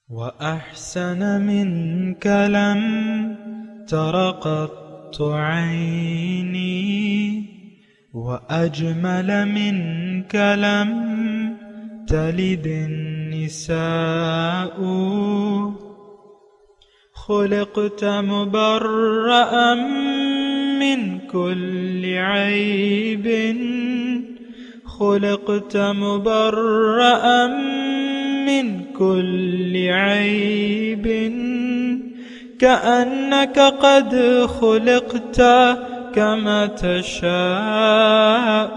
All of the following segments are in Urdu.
وأحسن منك لم تر قط عيني وأجمل منك لم تلد النساء خلقت مبرأ من كل عيب خلقت مبرأ من كل عيب كأنك قد خلقت كما تشاء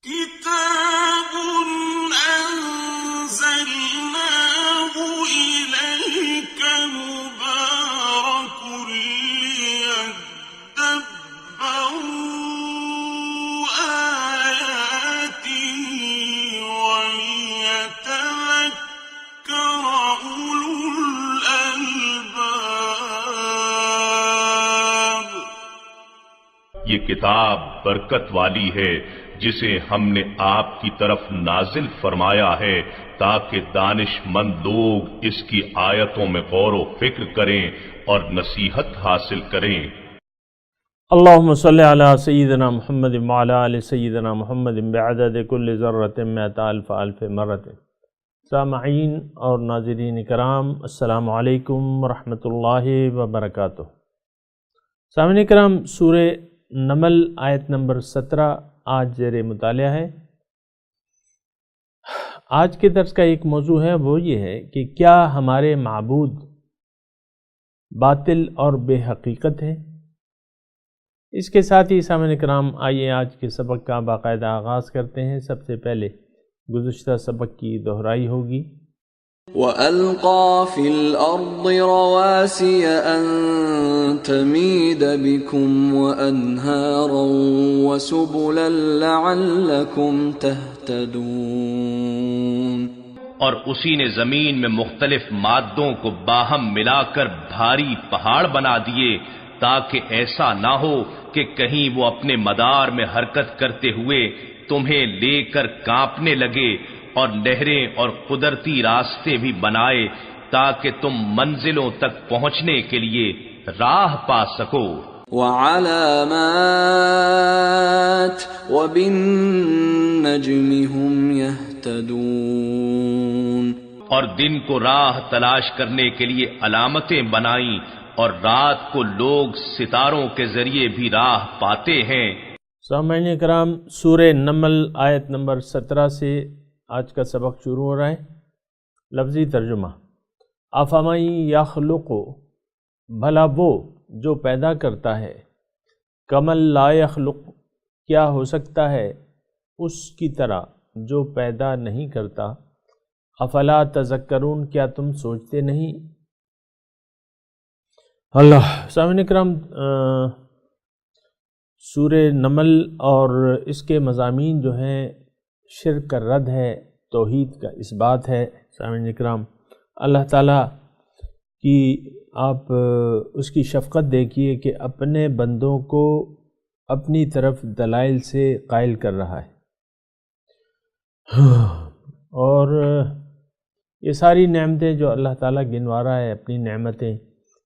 كتاب أنزلناه إليك مبارك ليدبروا آياته وليتذكر أولو الألباب. یہ کتاب برکت والی ہے جسے ہم نے آپ کی طرف نازل فرمایا ہے تاکہ دانش مند لوگ اس کی آیتوں میں غور و فکر کریں اور نصیحت حاصل کریں. اللہم صلی علی سیدنا محمد وعلی آل سیدنا محمد بعدد کل ذرۃ مئۃ الف الف مرۃ. سامعین اور ناظرین کرام، السلام علیکم ورحمۃ اللہ وبرکاتہ. سامعین کرام، سورہ نمل آیت نمبر 17 آج زیر مطالعہ ہے. آج کے درس کا ایک موضوع ہے، وہ یہ ہے کہ کیا ہمارے معبود باطل اور بے حقیقت ہیں؟ اس کے ساتھ ہی سامعین کرام آئیے آج کے سبق کا باقاعدہ آغاز کرتے ہیں. سب سے پہلے گزشتہ سبق کی دہرائی ہوگی. وَأَلْقَى فِي الْأَرْضِ رَوَاسِيَ أَن تَمِيدَ بِكُمْ وَأَنْهَارًا وَسُبُلًا لَعَلَّكُمْ تَهْتَدُونَ. اور اسی نے زمین میں مختلف مادوں کو باہم ملا کر بھاری پہاڑ بنا دیے تاکہ ایسا نہ ہو کہ کہیں وہ اپنے مدار میں حرکت کرتے ہوئے تمہیں لے کر کانپنے لگے، اور نہریں اور قدرتی راستے بھی بنائے تاکہ تم منزلوں تک پہنچنے کے لیے راہ پا سکو. وَعَلَامَاتٍ وَبِالنَّجْمِ هُمْ يَهْتَدُونَ. اور دن کو راہ تلاش کرنے کے لیے علامتیں بنائیں، اور رات کو لوگ ستاروں کے ذریعے بھی راہ پاتے ہیں. سامعین کرام، سورہ نمل آیت نمبر 17 سے آج کا سبق شروع ہو رہا ہے. لفظی ترجمہ: افمن یخلق، بھلا وہ جو پیدا کرتا ہے، کمن لا یخلق، کیا ہو سکتا ہے اس کی طرح جو پیدا نہیں کرتا. افلا تذکرون، کیا تم سوچتے نہیں؟ اللہ. سامعین کرام، سورہ نمل اور اس کے مضامین جو ہیں شرک کا رد ہے، توحید کا اس بات ہے. سامعین کرام، اللہ تعالیٰ کی آپ اس کی شفقت دیکھیے کہ اپنے بندوں کو اپنی طرف دلائل سے قائل کر رہا ہے. اور یہ ساری نعمتیں جو اللہ تعالیٰ گنوا رہا ہے، اپنی نعمتیں،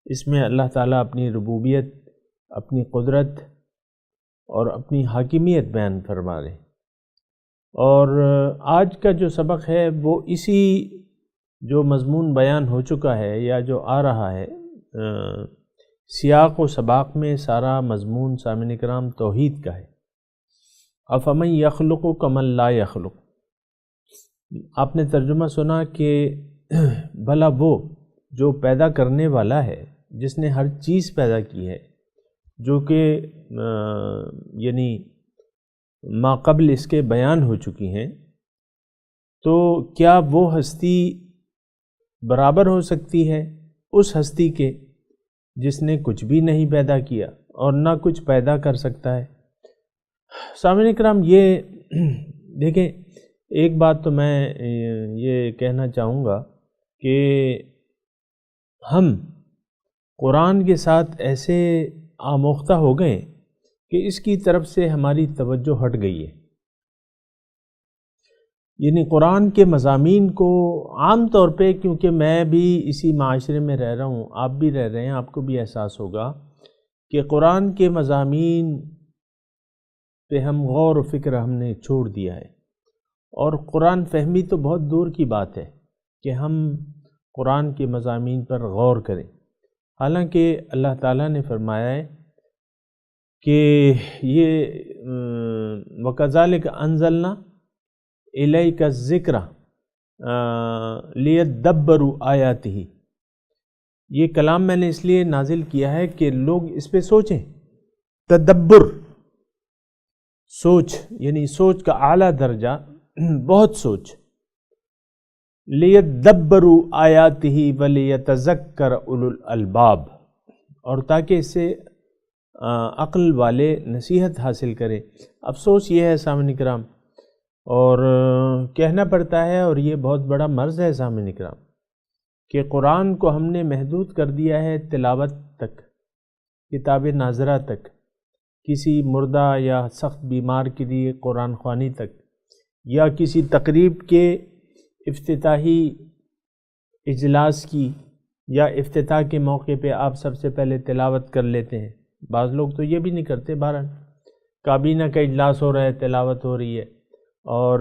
اس میں اللہ تعالیٰ اپنی ربوبیت، اپنی قدرت اور اپنی حاکمیت بیان فرما رہے ہیں. اور آج کا جو سبق ہے وہ اسی جو مضمون بیان ہو چکا ہے یا جو آ رہا ہے، سیاق و سباق میں سارا مضمون سامعین کرام توحید کا ہے. افمن یخلق کمن لا یخلق. آپ نے ترجمہ سنا کہ بھلا وہ جو پیدا کرنے والا ہے، جس نے ہر چیز پیدا کی ہے، جو کہ یعنی ما قبل اس کے بیان ہو چکی ہیں، تو کیا وہ ہستی برابر ہو سکتی ہے اس ہستی کے جس نے کچھ بھی نہیں پیدا کیا اور نہ کچھ پیدا کر سکتا ہے؟ سامعین کرام، یہ دیکھیں، ایک بات تو میں یہ کہنا چاہوں گا کہ ہم قرآن کے ساتھ ایسے آموختہ ہو گئے کہ اس کی طرف سے ہماری توجہ ہٹ گئی ہے. یعنی قرآن کے مضامین کو عام طور پہ، کیونکہ میں بھی اسی معاشرے میں رہ رہا ہوں، آپ بھی رہ رہے ہیں، آپ کو بھی احساس ہوگا کہ قرآن کے مضامین پہ ہم غور و فکر ہم نے چھوڑ دیا ہے، اور قرآن فہمی تو بہت دور کی بات ہے کہ ہم قرآن کے مضامین پر غور کریں۔ حالانکہ اللہ تعالیٰ نے فرمایا ہے کہ یہ وَكَذَلِكَ أَنزَلْنَا إِلَيْكَ الذِّكْرَ لِيَدَّبَّرُوا آیَاتِهِ، یہ کلام میں نے اس لیے نازل کیا ہے کہ لوگ اس پہ سوچیں۔ تدبر، سوچ، یعنی سوچ کا اعلیٰ درجہ، بہت سوچ۔ لِيَدَّبَّرُوا آیَاتِهِ وَلِيَتَذَكَّرَ أُولُو الْأَلْبَابِ، اور تاکہ اس سے عقل والے نصیحت حاصل کریں۔ افسوس یہ ہے سامعین کرام، اور کہنا پڑتا ہے، اور یہ بہت بڑا مرض ہے سامعین کرام، کہ قرآن کو ہم نے محدود کر دیا ہے تلاوت تک، کتاب ناظرہ تک، کسی مردہ یا سخت بیمار کے لیے قرآن خوانی تک، یا کسی تقریب کے افتتاحی اجلاس کی یا افتتاح کے موقع پہ آپ سب سے پہلے تلاوت کر لیتے ہیں۔ بعض لوگ تو یہ بھی نہیں کرتے، بہرحال کابینہ کا اجلاس ہو رہا ہے، تلاوت ہو رہی ہے، اور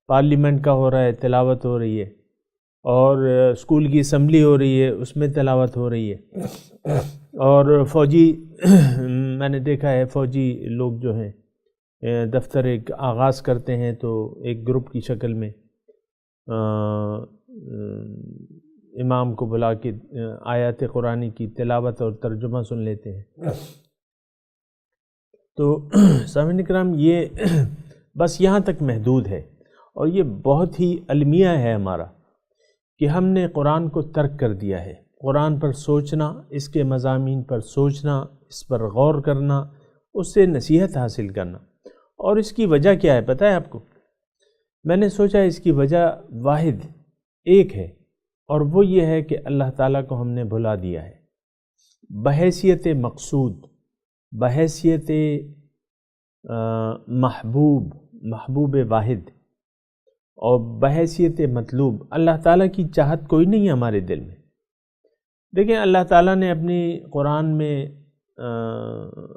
پارلیمنٹ کا ہو رہا ہے، تلاوت ہو رہی ہے، اور اسکول کی اسمبلی ہو رہی ہے، اس میں تلاوت ہو رہی ہے، اور فوجی میں نے دیکھا ہے فوجی لوگ جو ہیں دفتر ایک آغاز کرتے ہیں تو ایک گروپ کی شکل میں امام کو بلا کے آیات قرآنی کی تلاوت اور ترجمہ سن لیتے ہیں۔ تو سامعین کرام، یہ بس یہاں تک محدود ہے، اور یہ بہت ہی المیہ ہے ہمارا کہ ہم نے قرآن کو ترک کر دیا ہے۔ قرآن پر سوچنا، اس کے مضامین پر سوچنا، اس پر غور کرنا، اس سے نصیحت حاصل کرنا۔ اور اس کی وجہ کیا ہے پتہ ہے آپ کو؟ میں نے سوچا اس کی وجہ واحد ایک ہے، اور وہ یہ ہے کہ اللہ تعالیٰ کو ہم نے بھلا دیا ہے۔ بحیثیت مقصود، بحیثیت محبوب واحد، اور بحیثیت مطلوب، اللہ تعالیٰ کی چاہت کوئی نہیں ہے ہمارے دل میں۔ دیکھیں، اللہ تعالیٰ نے اپنی قرآن میں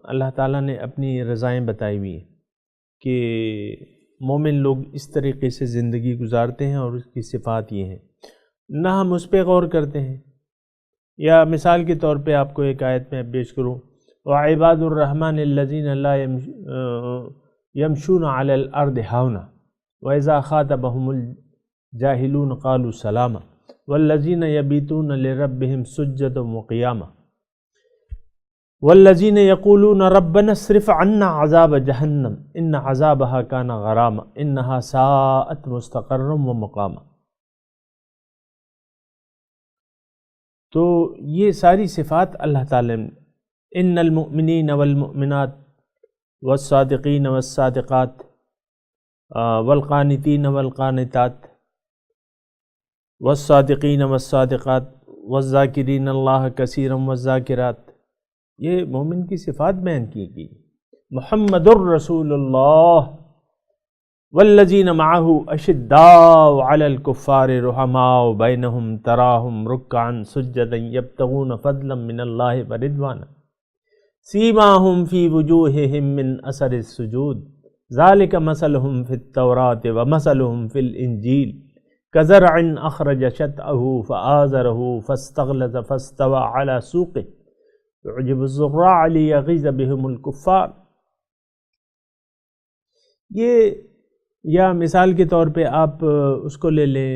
اللہ تعالیٰ نے اپنی رضائیں بتائی ہوئی ہیں کہ مومن لوگ اس طریقے سے زندگی گزارتے ہیں، اور اس کی صفات یہ ہیں۔ نہ ہم اس پہ غور کرتے ہیں۔ یا مثال کے طور پہ آپ کو ایک آیت میں پیش کروں، وَعِبَادُ الرَّحْمَنِ الَّذِينَ لَا يَمْشُونَ عَلَى الْأَرْضِ هَوْنًا وَإِذَا خَاطَبَهُمُ الْجَاهِلُونَ قَالُوا سَلَامًا وَالَّذِينَ يَبِيتُونَ لِرَبِّهِمْ سُجَّدًا وَقِيَامًا وَالَّذِينَ يَقُولُونَ رَبَّنَا اصْرِفْ عَنَّا عَذَابَ جَهَنَّمَ إِنَّ عَذَابَهَا كَانَ غَرَامًا إِنَّهَا سَاءَتْ مُسْتَقَرًّا وَمُقَامًا۔ تو یہ ساری صفات اللہ تعالی نے، ان المؤمنین والمؤمنات والصادقین والصادقات والقانتین والقانتات والصادقین والصادقات والذاکرین اللہ کثیرا والذاکرات، یہ مومن کی صفات بیان کی گئی۔ محمد الرسول اللہ والذین معہ اشداء علی الکفار رحماء بینہم تراہم رکعا سجدا یبتغون فضلا من اللہ ورضوانا سیماہم فی وجوہہم من اثر السجود ذالک مثلہم فی التوراۃ ومثلہم فی الانجیل کزرع اخرج شطأہ فآزرہ فاستغلظ فاستوى علی سوقہ يعجب الزراع لیغیظ بہم الکفار۔ یہ، یا مثال کے طور پہ آپ اس کو لے لیں،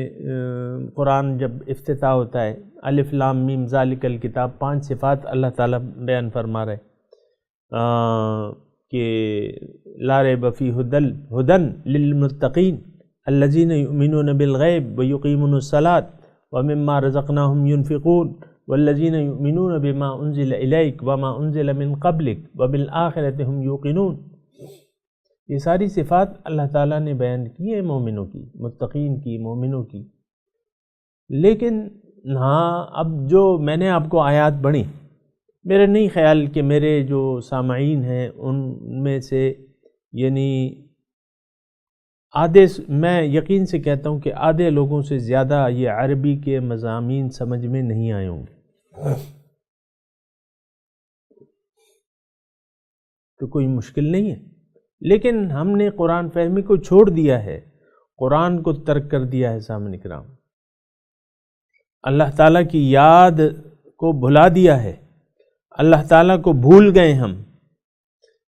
قرآن جب افتتاح ہوتا ہے، الف لام میم ذالک الکتاب، 5 صفات اللہ تعالیٰ بیان فرما رہے کہ لا ریب فی ہدن للمتقین الذین یؤمنون بالغیب ویقیمون الصلاة ومما رزقناہم ینفقون والذین یؤمنون بما انزل الیک وما انزل من قبلک وبالآخرۃ ہم یوقنون۔ یہ ساری صفات اللہ تعالیٰ نے بیان کی ہے مومنوں کی، متقین کی، مومنوں کی۔ لیکن ہاں، اب جو میں نے آپ کو آیات پڑھی، میرا نہیں خیال کہ میرے جو سامعین ہیں ان میں سے یعنی میں یقین سے کہتا ہوں کہ آدھے لوگوں سے زیادہ یہ عربی کے مضامین سمجھ میں نہیں آئے ہوں گے، تو کوئی مشکل نہیں ہے، لیکن ہم نے قرآن فہمی کو چھوڑ دیا ہے، قرآن کو ترک کر دیا ہے سامعین کرام، اللہ تعالیٰ کی یاد کو بھلا دیا ہے، اللہ تعالیٰ کو بھول گئے ہم۔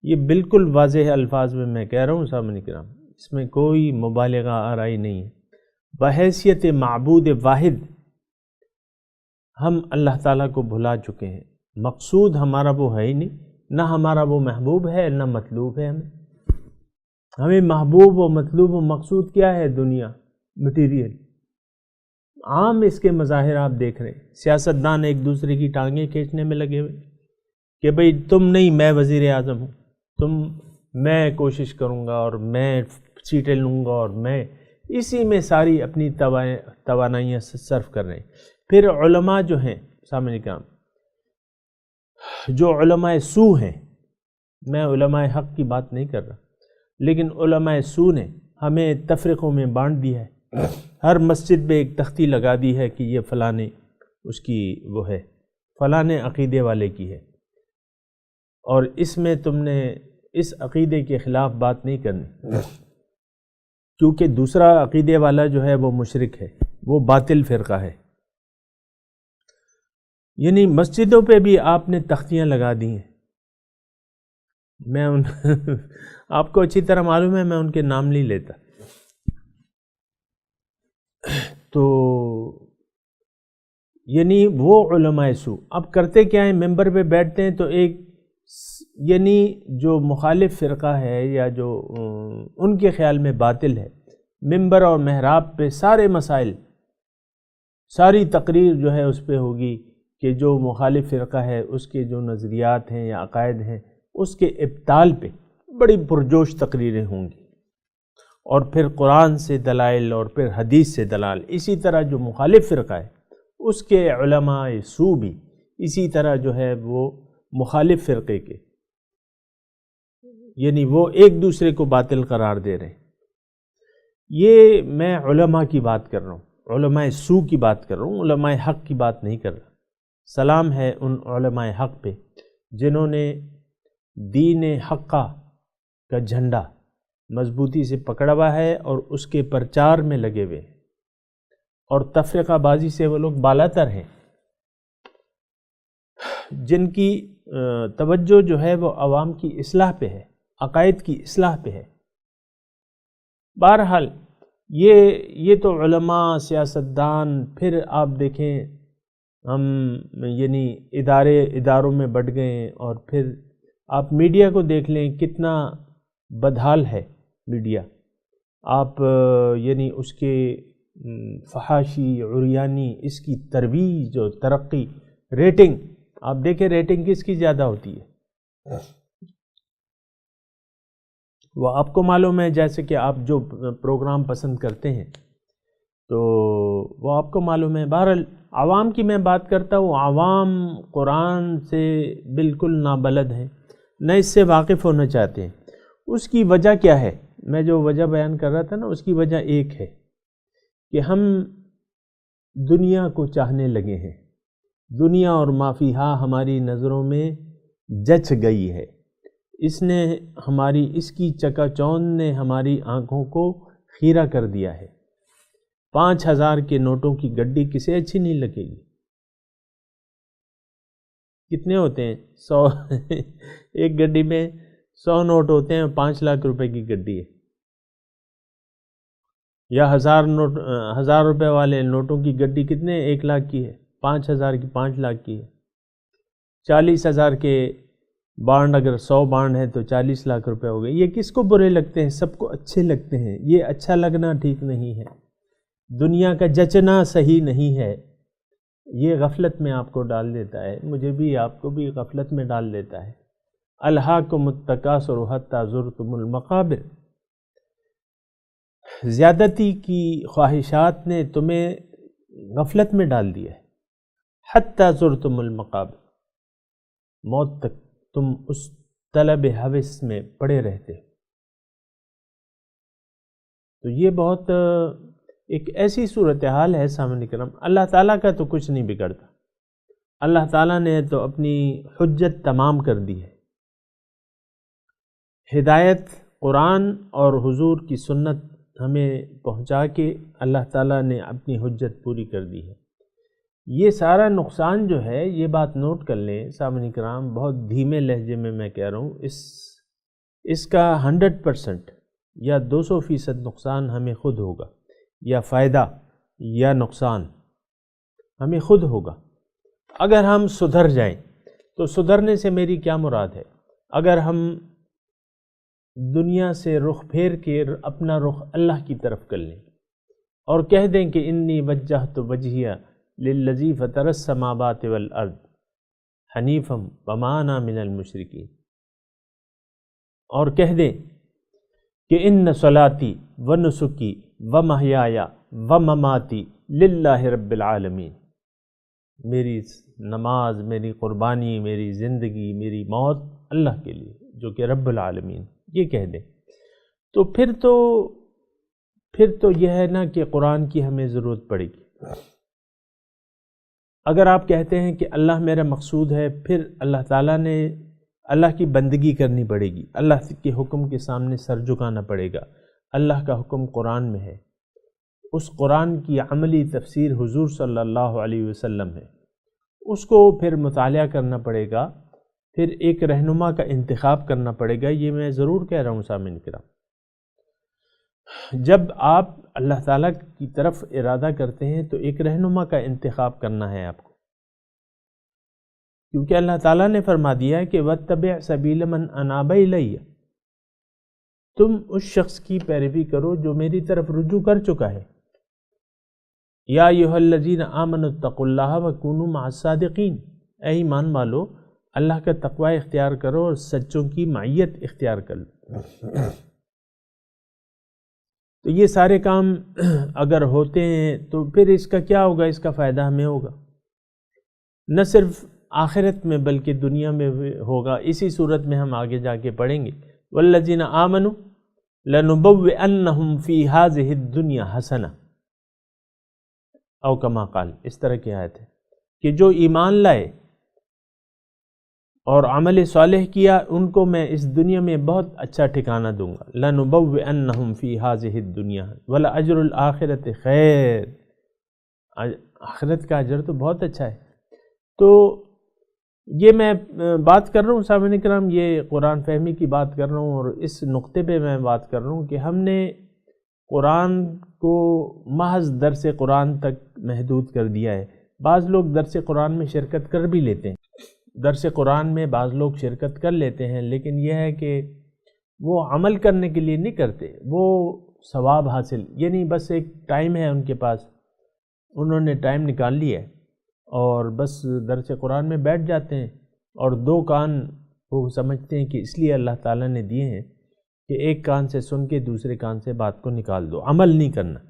یہ بالکل واضح الفاظ میں کہہ رہا ہوں سامعین کرام، اس میں کوئی مبالغہ آرائی نہیں ہے۔ بحیثیت معبود واحد ہم اللہ تعالیٰ کو بھلا چکے ہیں، مقصود ہمارا وہ ہے ہی نہیں، نہ ہمارا وہ محبوب ہے نہ مطلوب ہے۔ ہمیں محبوب و مطلوب و مقصود کیا ہے؟ دنیا، مٹیریل۔ عام اس کے مظاہر آپ دیکھ رہے ہیں، سیاستدان ایک دوسرے کی ٹانگیں کھینچنے میں لگے ہوئے کہ بھئی تم نہیں، میں وزیر اعظم ہوں، میں کوشش کروں گا اور میں سیٹیں لوں گا، اور میں اسی میں ساری اپنی توانائیاں صرف کر رہے ہیں۔ پھر علماء جو ہیں سامنے کام، جو علماء سو ہیں، میں علماء حق کی بات نہیں کر رہا، لیکن علماء سو نے ہمیں تفریقوں میں بانٹ دیا ہے، ہر مسجد میں ایک تختی لگا دی ہے کہ یہ فلانے اس کی وہ ہے، فلانے عقیدے والے کی ہے، اور اس میں تم نے اس عقیدے کے خلاف بات نہیں کرنی، کیونکہ دوسرا عقیدے والا جو ہے وہ مشرک ہے، وہ باطل فرقہ ہے۔ یعنی مسجدوں پہ بھی آپ نے تختیاں لگا دی ہیں، میں آپ کو اچھی طرح معلوم ہے، میں ان کے نام نہیں لیتا۔ تو یعنی وہ علماء سو اب کرتے کیا ہیں؟ ممبر پہ بیٹھتے ہیں تو ایک یعنی جو مخالف فرقہ ہے یا جو ان کے خیال میں باطل ہے، ممبر اور محراب پہ سارے مسائل، ساری تقریر جو ہے اس پہ ہوگی کہ جو مخالف فرقہ ہے اس کے جو نظریات ہیں یا عقائد ہیں اس کے ابطال پہ بڑی پرجوش تقریریں ہوں گی، اور پھر قرآن سے دلائل اور پھر حدیث سے دلائل۔ اسی طرح جو مخالف فرقہ ہے اس کے علماء سو بھی اسی طرح جو ہے وہ مخالف فرقے کے، یعنی وہ ایک دوسرے کو باطل قرار دے رہے ہیں۔ یہ میں علماء کی بات کر رہا ہوں، علماء سو کی بات کر رہا ہوں، علماء حق کی بات نہیں کر رہا۔ سلام ہے ان علماء حق پہ جنہوں نے دین حقہ کا جھنڈا مضبوطی سے پکڑا ہوا ہے اور اس کے پرچار میں لگے ہوئے ہیں، اور تفرقہ بازی سے وہ لوگ بالاتر ہیں، جن کی توجہ جو ہے وہ عوام کی اصلاح پہ ہے، عقائد کی اصلاح پہ ہے۔ بہرحال یہ تو علماء، سیاستدان، پھر آپ دیکھیں ہم یعنی اداروں میں بٹ گئے ہیں، اور پھر آپ میڈیا کو دیکھ لیں کتنا بدحال ہے میڈیا، آپ یعنی اس کے فحاشی، عریانی، اس کی ترویج اور ترقی، ریٹنگ، آپ دیکھیں ریٹنگ کس کی زیادہ ہوتی ہے؟ وہ آپ کو معلوم ہے، جیسے کہ آپ جو پروگرام پسند کرتے ہیں تو وہ آپ کو معلوم ہے۔ بہرحال عوام کی میں بات کرتا ہوں، عوام قرآن سے بالکل نابلد ہیں، نہ اس سے واقف ہونا چاہتے ہیں۔ اس کی وجہ کیا ہے؟ میں جو وجہ بیان کر رہا تھا نا، اس کی وجہ ایک ہے کہ ہم دنیا کو چاہنے لگے ہیں، دنیا اور ما فیہا ہماری نظروں میں جچ گئی ہے، اس کی چکا چوند نے ہماری آنکھوں کو خیرہ کر دیا ہے۔ 5000 کے نوٹوں کی گڈی کسے اچھی نہیں لگے گی؟ کتنے ہوتے ہیں؟ 100 ایک گڈی میں 100 نوٹ ہوتے ہیں، 5 لاکھ روپے کی گڈی ہے، یا 1000 روپے والے نوٹوں کی گڈی کتنے؟ 1 لاکھ کی ہے، 5000 کی 5 لاکھ کی ہے، 40,000 کے بانڈ، اگر 100 بانڈ ہے تو 40 لاکھ روپے ہو گئے۔ یہ کس کو برے لگتے ہیں؟ سب کو اچھے لگتے ہیں۔ یہ اچھا لگنا ٹھیک نہیں ہے، دنیا کا جچنا صحیح نہیں ہے، یہ غفلت میں آپ کو ڈال دیتا ہے، مجھے بھی، آپ کو بھی غفلت میں ڈال دیتا ہے۔ الہاکم التکاثر حتی زرتم المقابر، زیادتی کی خواہشات نے تمہیں غفلت میں ڈال دیا ہے۔ حتی زرتم المقابر، موت تک تم اس طلب ہوس میں پڑے رہتے ہو۔ تو یہ بہت ایک ایسی صورتحال ہے سامنے کرام، اللہ تعالیٰ کا تو کچھ نہیں بگڑتا، اللہ تعالیٰ نے تو اپنی حجت تمام کر دی ہے، ہدایت قرآن اور حضور کی سنت ہمیں پہنچا کے اللہ تعالیٰ نے اپنی حجت پوری کر دی ہے۔ یہ سارا نقصان جو ہے، یہ بات نوٹ کر لیں سامعین کرام، بہت دھیمے لہجے میں کہہ رہا ہوں، اس کا 100% یا 200% نقصان ہمیں خود ہوگا، یا فائدہ یا نقصان ہمیں خود ہوگا اگر ہم سدھر جائیں۔ تو سدھرنے سے میری کیا مراد ہے؟ اگر ہم دنیا سے رخ پھیر کے اپنا رخ اللہ کی طرف کر لیں اور کہہ دیں کہ انی وجہت وجہیہ للذی فطر السماوات والارض حنیفا وما انا من المشرکین، اور کہہ دیں کہ ان صلاتی ونسکی ومحیایا ومماتی للہ رب العالمین، میری نماز، میری قربانی، میری زندگی، میری موت اللہ کے لیے جو کہ رب العالمین، یہ کہہ دیں۔ تو پھر تو یہ ہے نا کہ قرآن کی ہمیں ضرورت پڑے گی۔ اگر آپ کہتے ہیں کہ اللہ میرا مقصود ہے، پھر اللہ تعالیٰ نے اللہ کی بندگی کرنی پڑے گی، اللہ کے حکم کے سامنے سر جھکانا پڑے گا۔ اللہ کا حکم قرآن میں ہے، اس قرآن کی عملی تفسیر حضور صلی اللہ علیہ وسلم ہے، اس کو پھر مطالعہ کرنا پڑے گا، پھر ایک رہنما کا انتخاب کرنا پڑے گا۔ یہ میں ضرور کہہ رہا ہوں سامعین کرام، جب آپ اللہ تعالیٰ کی طرف ارادہ کرتے ہیں تو ایک رہنما کا انتخاب کرنا ہے آپ کو، کیونکہ اللہ تعالیٰ نے فرما دیا ہے کہ وَاتَّبِعْ سَبِيلَ مَنْ أَنَابَ إِلَيَّ، تم اس شخص کی پیروی کرو جو میری طرف رجوع کر چکا ہے۔ یا ایھا الذین آمنوا اتقوا اللہ وکونوا مع الصادقین، اے ایمان والو اللہ کا تقوی اختیار کرو اور سچوں کی معیت اختیار کر لو۔ تو یہ سارے کام اگر ہوتے ہیں تو پھر اس کا کیا ہوگا؟ اس کا فائدہ ہمیں ہوگا، نہ صرف آخرت میں بلکہ دنیا میں ہوگا۔ اسی صورت میں ہم آگے جا کے پڑھیں گے والذین آمنوا لنبوئنہم فی ہذہ الدنیا حسنہ، او کما قال، اس طرح کی آیت ہے کہ جو ایمان لائے اور عمل صالح کیا ان کو میں اس دنیا میں بہت اچھا ٹھکانہ دوں گا۔ لنبوئنہم فی ہذہ الدنیا ولأجر الآخرۃ خیر، آخرت کا اجر تو بہت اچھا ہے۔ تو یہ میں بات کر رہا ہوں سامعین کرام، یہ قرآن فہمی کی بات کر رہا ہوں، اور اس نقطے پہ میں بات کر رہا ہوں کہ ہم نے قرآن کو محض درس قرآن تک محدود کر دیا ہے۔ بعض لوگ درس قرآن میں شرکت کر بھی لیتے ہیں، درس قرآن میں بعض لوگ شرکت کر لیتے ہیں، لیکن یہ ہے کہ وہ عمل کرنے کے لیے نہیں کرتے، وہ ثواب حاصل، یعنی بس ایک ٹائم ہے ان کے پاس، انہوں نے ٹائم نکال لیا ہے اور بس درس قرآن میں بیٹھ جاتے ہیں، اور دو کان وہ سمجھتے ہیں کہ اس لیے اللہ تعالیٰ نے دیے ہیں کہ ایک کان سے سن کے دوسرے کان سے بات کو نکال دو، عمل نہیں کرنا،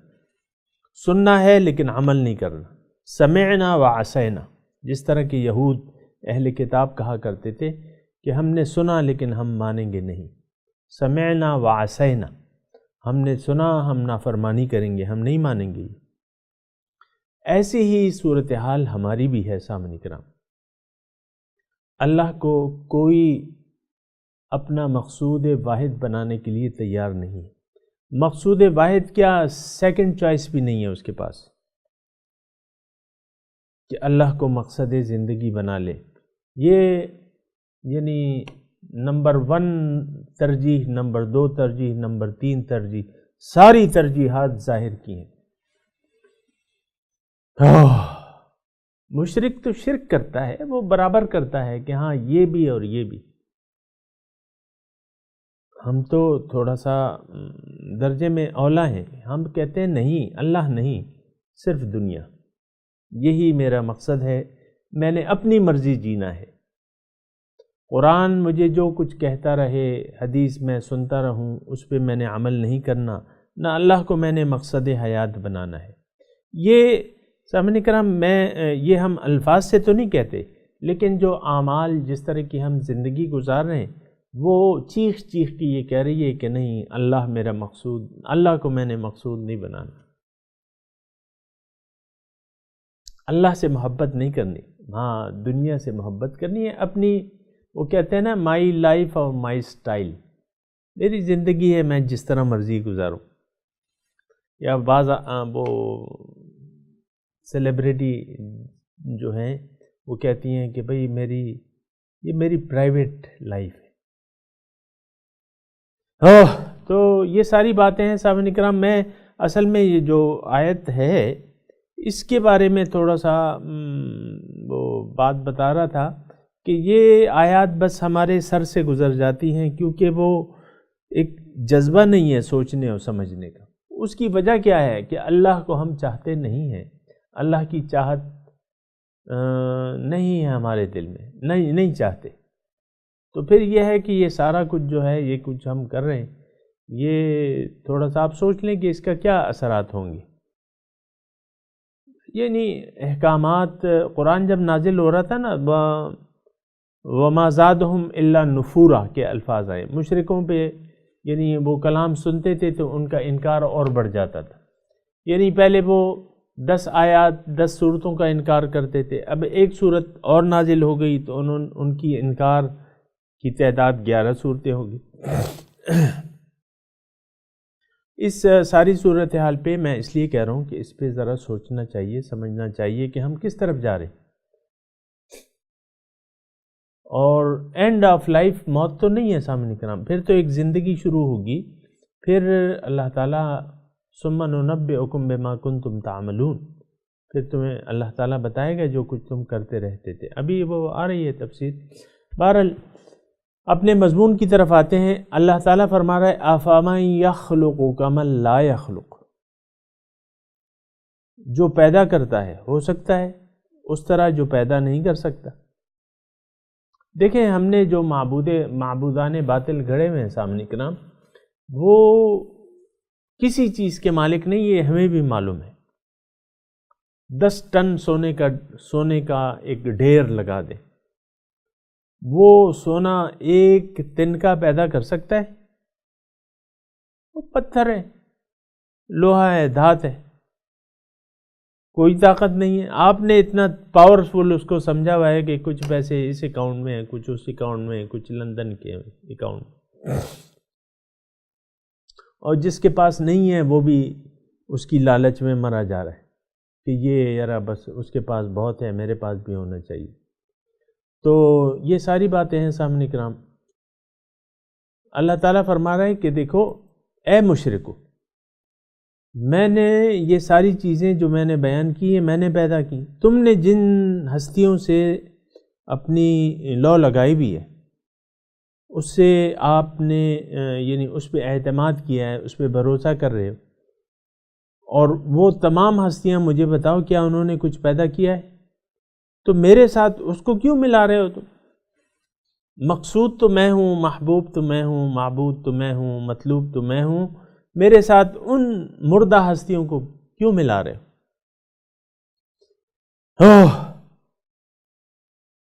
سننا ہے لیکن عمل نہیں کرنا۔ سمعنا وعصینا، جس طرح کہ یہود اہل کتاب کہا کرتے تھے کہ ہم نے سنا لیکن ہم مانیں گے نہیں، سمعنا وعصینا، ہم نے سنا، ہم نافرمانی کریں گے، ہم نہیں مانیں گے۔ ایسی ہی صورتحال ہماری بھی ہے سامعین کرام۔ اللہ کو کوئی اپنا مقصود واحد بنانے کے لیے تیار نہیں، مقصود واحد کیا، سیکنڈ چوائس بھی نہیں ہے اس کے پاس کہ اللہ کو مقصد زندگی بنا لے۔ یہ یعنی نمبر 1 ترجیح، نمبر 2 ترجیح، نمبر 3 ترجیح، ساری ترجیحات ظاہر کی ہیں۔ مشرک تو شرک کرتا ہے، وہ برابر کرتا ہے کہ ہاں یہ بھی اور یہ بھی۔ ہم تو تھوڑا سا درجے میں اولا ہیں، ہم کہتے ہیں نہیں، اللہ نہیں، صرف دنیا، یہی میرا مقصد ہے، میں نے اپنی مرضی جینا ہے، قرآن مجھے جو کچھ کہتا رہے، حدیث میں سنتا رہوں، اس پہ میں نے عمل نہیں کرنا، نہ اللہ کو میں نے مقصد حیات بنانا ہے۔ یہ سامعین کرام، یہ ہم الفاظ سے تو نہیں کہتے، لیکن جو اعمال، جس طرح کی ہم زندگی گزار رہے ہیں، وہ چیخ چیخ کے یہ کہہ رہی ہے کہ نہیں، اللہ میرا مقصود، اللہ کو میں نے مقصود نہیں بنانا، اللہ سے محبت نہیں کرنی، ہاں دنیا سے محبت کرنی ہے اپنی، وہ کہتے ہیں نا مائی لائف اور مائی سٹائل، میری زندگی ہے، میں جس طرح مرضی گزاروں. یا بعض وہ سیلیبریٹی جو ہیں وہ کہتی ہیں کہ بھئی یہ میری پرائیویٹ لائف ہے. تو یہ ساری باتیں ہیں سامعین کرام. میں اصل میں یہ جو آیت ہے اس کے بارے میں تھوڑا سا وہ بات بتا رہا تھا کہ یہ آیات بس ہمارے سر سے گزر جاتی ہیں کیونکہ وہ ایک جذبہ نہیں ہے سوچنے اور سمجھنے کا. اس کی وجہ کیا ہے کہ اللہ کو ہم چاہتے نہیں ہیں، اللہ کی چاہت نہیں ہے ہمارے دل میں، نہیں چاہتے. تو پھر یہ ہے کہ یہ سارا کچھ جو ہے یہ کچھ ہم کر رہے ہیں، یہ تھوڑا سا آپ سوچ لیں کہ اس کا کیا اثرات ہوں گے. یعنی احکامات قرآن جب نازل ہو رہا تھا نا، وَمَا زَادَهُمْ إِلَّا نُفُورًا کے الفاظ آئے، مشرکوں پہ یعنی وہ کلام سنتے تھے تو ان کا انکار اور بڑھ جاتا تھا. یعنی پہلے وہ 10 آیات 10 صورتوں کا انکار کرتے تھے، اب ایک صورت اور نازل ہو گئی تو ان کی انکار کی تعداد 11 صورتیں ہو گئی. اس ساری صورتحال پہ میں اس لیے کہہ رہا ہوں کہ اس پہ ذرا سوچنا چاہیے، سمجھنا چاہیے کہ ہم کس طرف جا رہے ہیں. اور اینڈ آف لائف موت تو نہیں ہے سامعین کرام، پھر تو ایک زندگی شروع ہوگی، پھر اللہ تعالیٰ ثم ننبئکم بما کنتم تعملون، پھر تمہیں اللہ تعالیٰ بتائے گا جو کچھ تم کرتے رہتے تھے. ابھی وہ آ رہی ہے تفسیر. بہرحال اپنے مضمون کی طرف آتے ہیں. اللہ تعالیٰ فرما رہا ہے افمن یخلق کمن لا یخلق، جو پیدا کرتا ہے ہو سکتا ہے اس طرح جو پیدا نہیں کر سکتا. دیکھیں ہم نے جو معبودان باطل گھڑے ہوئے ہیں سامنے کرام، وہ کسی چیز کے مالک نہیں، یہ ہمیں بھی معلوم ہے. 10 ٹن سونے کا ایک ڈھیر لگا دیں، وہ سونا ایک تنکا پیدا کر سکتا ہے؟ وہ پتھر ہے، لوہا ہے، دھات ہے، کوئی طاقت نہیں ہے. آپ نے اتنا پاورفل اس کو سمجھا ہوا ہے کہ کچھ پیسے اس اکاؤنٹ میں ہیں، کچھ اس اکاؤنٹ میں ہیں، کچھ لندن کے اکاؤنٹ میں، اور جس کے پاس نہیں ہے وہ بھی اس کی لالچ میں مرا جا رہا ہے کہ یہ یار بس اس کے پاس بہت ہے، میرے پاس بھی ہونا چاہیے. تو یہ ساری باتیں ہیں سامنے کرام. اللہ تعالیٰ فرما رہا ہے کہ دیکھو اے مشرکو، میں نے یہ ساری چیزیں جو میں نے بیان کی ہیں میں نے پیدا کی. تم نے جن ہستیوں سے اپنی لو لگائی بھی ہے اس سے آپ نے یعنی اس پہ اعتماد کیا ہے، اس پہ بھروسہ کر رہے ہو، اور وہ تمام ہستیاں مجھے بتاؤ کیا انہوں نے کچھ پیدا کیا ہے؟ تو میرے ساتھ اس کو کیوں ملا رہے ہو تم؟ مقصود تو میں ہوں، محبوب تو میں ہوں، معبود تو میں ہوں، مطلوب تو میں ہوں، میرے ساتھ ان مردہ ہستیوں کو کیوں ملا رہے ہو؟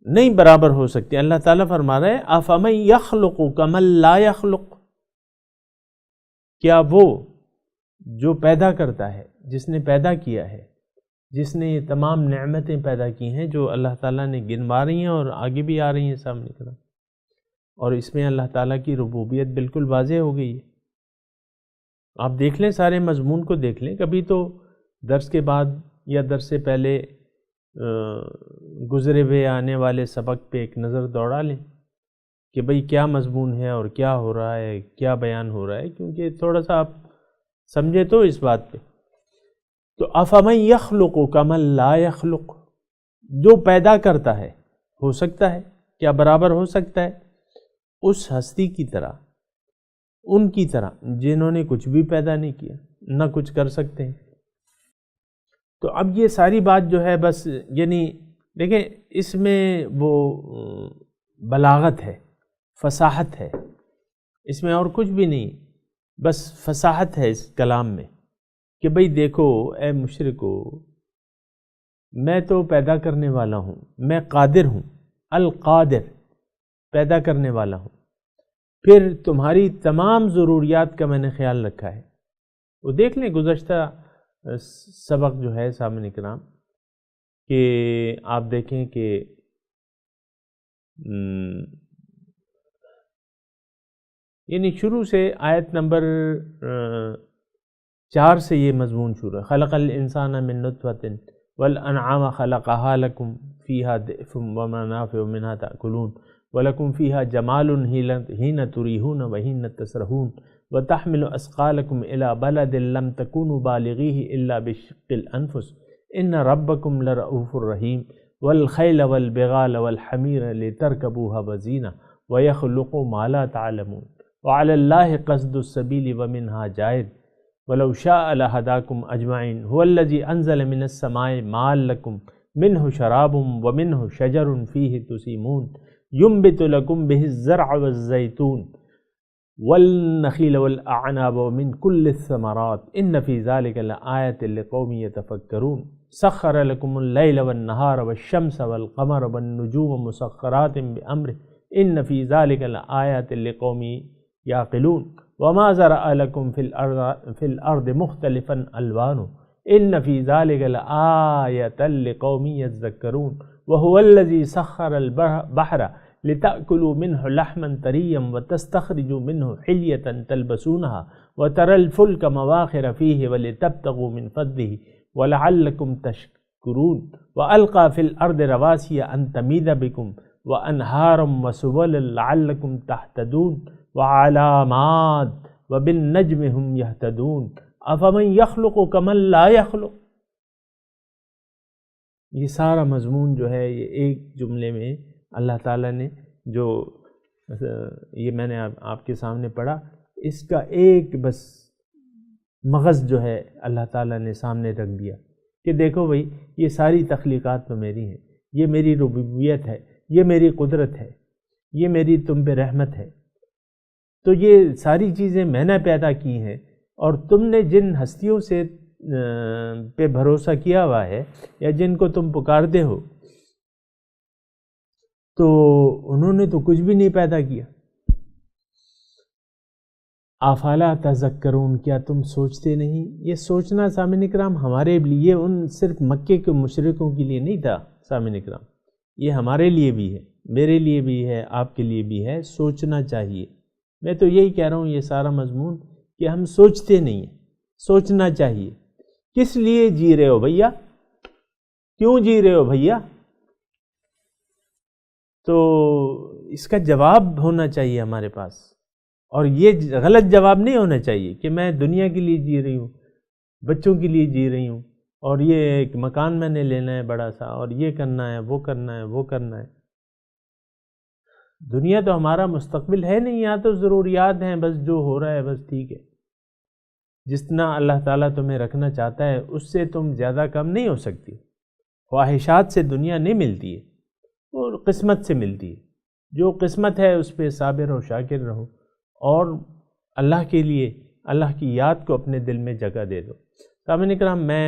نہیں برابر ہو سکتے. اللہ تعالیٰ فرما رہے ہیں افمن یخلق کمن لا یخلق، کیا وہ جو پیدا کرتا ہے، جس نے پیدا کیا ہے، جس نے یہ تمام نعمتیں پیدا کی ہیں جو اللہ تعالیٰ نے گنوا رہی ہیں اور آگے بھی آ رہی ہیں سامنے کی طرف، اور اس میں اللہ تعالیٰ کی ربوبیت بالکل واضح ہو گئی ہے. آپ دیکھ لیں، سارے مضمون کو دیکھ لیں، کبھی تو درس کے بعد یا درس سے پہلے گزرے ہوئے آنے والے سبق پہ ایک نظر دوڑا لیں کہ بھئی کیا مضمون ہے اور کیا ہو رہا ہے، کیا بیان ہو رہا ہے، کیونکہ تھوڑا سا آپ سمجھے تو اس بات پہ. تو افمن یخلق کمن لا یخلق، جو پیدا کرتا ہے ہو سکتا ہے، کیا برابر ہو سکتا ہے اس ہستی کی طرح، ان کی طرح جنہوں نے کچھ بھی پیدا نہیں کیا، نہ کچھ کر سکتے ہیں. تو اب یہ ساری بات جو ہے بس یعنی دیکھیں اس میں وہ بلاغت ہے، فصاحت ہے، اس میں اور کچھ بھی نہیں، بس فصاحت ہے اس کلام میں کہ بھئی دیکھو اے مشرکو، میں تو پیدا کرنے والا ہوں، میں قادر ہوں، القادر، پیدا کرنے والا ہوں. پھر تمہاری تمام ضروریات کا میں نے خیال رکھا ہے. وہ دیکھ لیں گزشتہ سبق جو ہے سامعین کرام کہ آپ دیکھیں کہ یعنی شروع سے آیت نمبر 4 سے یہ مضمون شروع ہے. خلق الانسان من نطفۃ والانعام خلقها لکم فیہا دفء ومنافع منہا تأکلون وَلَكُمْ فِيهَا جَمَالٌ حِينَ تُرِيحُونَ وَحِينَ تَسْرَحُونَ وَتَحْمِلُ أَثْقَالَكُمْ إِلَى بَلَدٍ لَمْ تَكُونُوا بَالِغِيهِ إِلَّا بِشِقِّ الْأَنفُسِ إِنَّ رَبَّكُمْ لَرَءُوفٌ رَحِيمٌ وَالْخَيْلَ وَالْبِغَالَ وَالْحَمِيرَ لِتَرْكَبُوهَا وَزِينَةً وَيَخْلُقُ مَا لَا تَعْلَمُونَ وَعَلَى اللَّهِ قَصْدُ السَّبِيلِ وَمِنْهَا جَائِرٌ وَلَوْ شَاءَ لَهَدَاكُمْ أَجْمَعِينَ هُوَ الَّذِي أَنزَلَ مِنَ السَّمَاءِ مَاءً لَكُمْ مِنْهُ شَرَابٌ وَمِنْهُ شَجَرٌ فِيهِ تُسِيمُونَ ينبت لكم به الزرع والزيتون والنخيل والأعناب ومن كل الثمرات إن في ذلك لآية لقوم يتفكرون سخر لكم الليل والنهار والشمس والقمر والنجوم مسخرات بأمره إن في ذلك لآيات لقوم يعقلون وما زرع لكم في الأرض مختلفا ألوانه إن في ذلك لآية لقوم يذكرون وهو الذي سخر البحر لتأكلوا منه لحما طريا وتستخرجوا منه حلية تلبسونها وترى الفلك مواخر فيه ولتبتغوا من فضله ولعلكم تشكرون وألقى في الأرض رواسي أن تميد بكم وأنهارا وسبلا لعلكم تهتدون وعلامات وبالنجم هم يهتدون أفمن يخلق كمن لا يخلق. یہ سارا مضمون جو ہے یہ ایک جملے میں اللہ تعالیٰ نے جو یہ میں نے آپ کے سامنے پڑھا اس کا ایک بس مغز جو ہے اللہ تعالیٰ نے سامنے رکھ دیا کہ دیکھو بھئی یہ ساری تخلیقات تو میری ہیں، یہ میری ربوبیت ہے، یہ میری قدرت ہے، یہ میری تم پہ رحمت ہے. تو یہ ساری چیزیں میں نے پیدا کی ہیں اور تم نے جن ہستیوں سے پہ بھروسہ کیا ہوا ہے یا جن کو تم پکارتے ہو تو انہوں نے تو کچھ بھی نہیں پیدا کیا. افلا تذکرون، کیا تم سوچتے نہیں؟ یہ سوچنا سامعین کرام ہمارے لیے ان صرف مکے کے مشرکوں کے لیے نہیں تھا سامعین کرام، یہ ہمارے لیے بھی ہے، میرے لیے بھی ہے، آپ کے لیے بھی ہے. سوچنا چاہیے. میں تو یہی کہہ رہا ہوں یہ سارا مضمون کہ ہم سوچتے نہیں ہیں، سوچنا چاہیے. کس لیے جی رہے ہو بھیا؟ کیوں جی رہے ہو بھیا؟ تو اس کا جواب ہونا چاہیے ہمارے پاس، اور یہ غلط جواب نہیں ہونا چاہیے کہ میں دنیا کے لیے جی رہی ہوں، بچوں کے لیے جی رہی ہوں، اور یہ ایک مکان میں نے لینا ہے بڑا سا، اور یہ کرنا ہے، وہ کرنا ہے، وہ کرنا ہے. دنیا تو ہمارا مستقبل ہے نہیں، یہاں تو ضروریات ہیں، بس جو ہو رہا ہے بس ٹھیک ہے. جتنا اللہ تعالیٰ تمہیں رکھنا چاہتا ہے اس سے تم زیادہ کم نہیں ہو سکتی. خواہشات سے دنیا نہیں ملتی ہے، وہ قسمت سے ملتی ہے. جو قسمت ہے اس پہ صابر و شاکر رہو، اور اللہ کے لیے اللہ کی یاد کو اپنے دل میں جگہ دے دو. سامعین کرام میں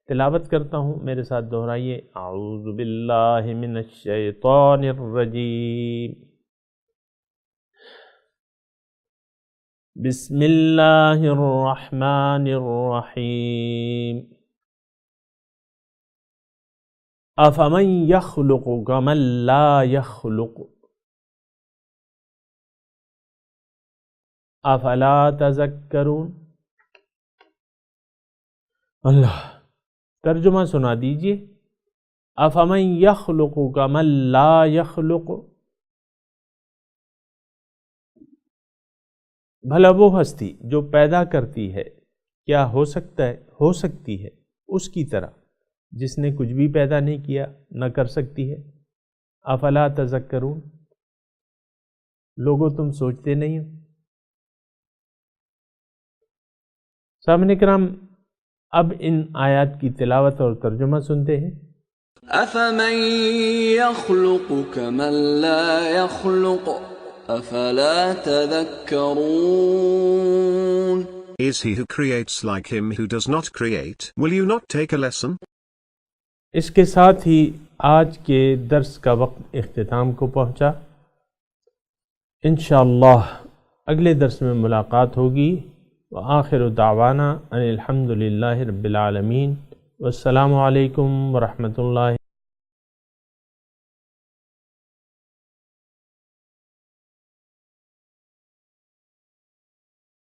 تلاوت کرتا ہوں، میرے ساتھ دہرائیے. اعوذ باللہ من الشیطان الرجیم، بسم اللہ الرحمن الرحیم. افمن یخلق کمن لا یخلق افلا تذکرون. اللہ ترجمہ سنا دیجئے. افمن یخلق کمن لا یخلق، بھلا وہ ہستی جو پیدا کرتی ہے کیا ہو سکتا ہے، ہو سکتی ہے اس کی طرح جس نے کچھ بھی پیدا نہیں کیا، نہ کر سکتی ہے. افلا تذکرون، لوگوں تم سوچتے نہیں ہو. سامعین کرام اب ان آیات کی تلاوت اور ترجمہ سنتے ہیں. أَفَمَن يَخْلُقُ كَمَن لَّا يَخْلُقُ أَفَلَا تَذَكَّرُونَ. Is he who creates like him who does not create? Will you not take a lesson? اس کے ساتھ ہی آج کے درس کا وقت اختتام کو پہنچا. انشاءاللہ اگلے درس میں ملاقات ہوگی۔ وآخر دعوانا ان الحمد للہ رب العالمین، والسلام علیکم ورحمۃ اللہ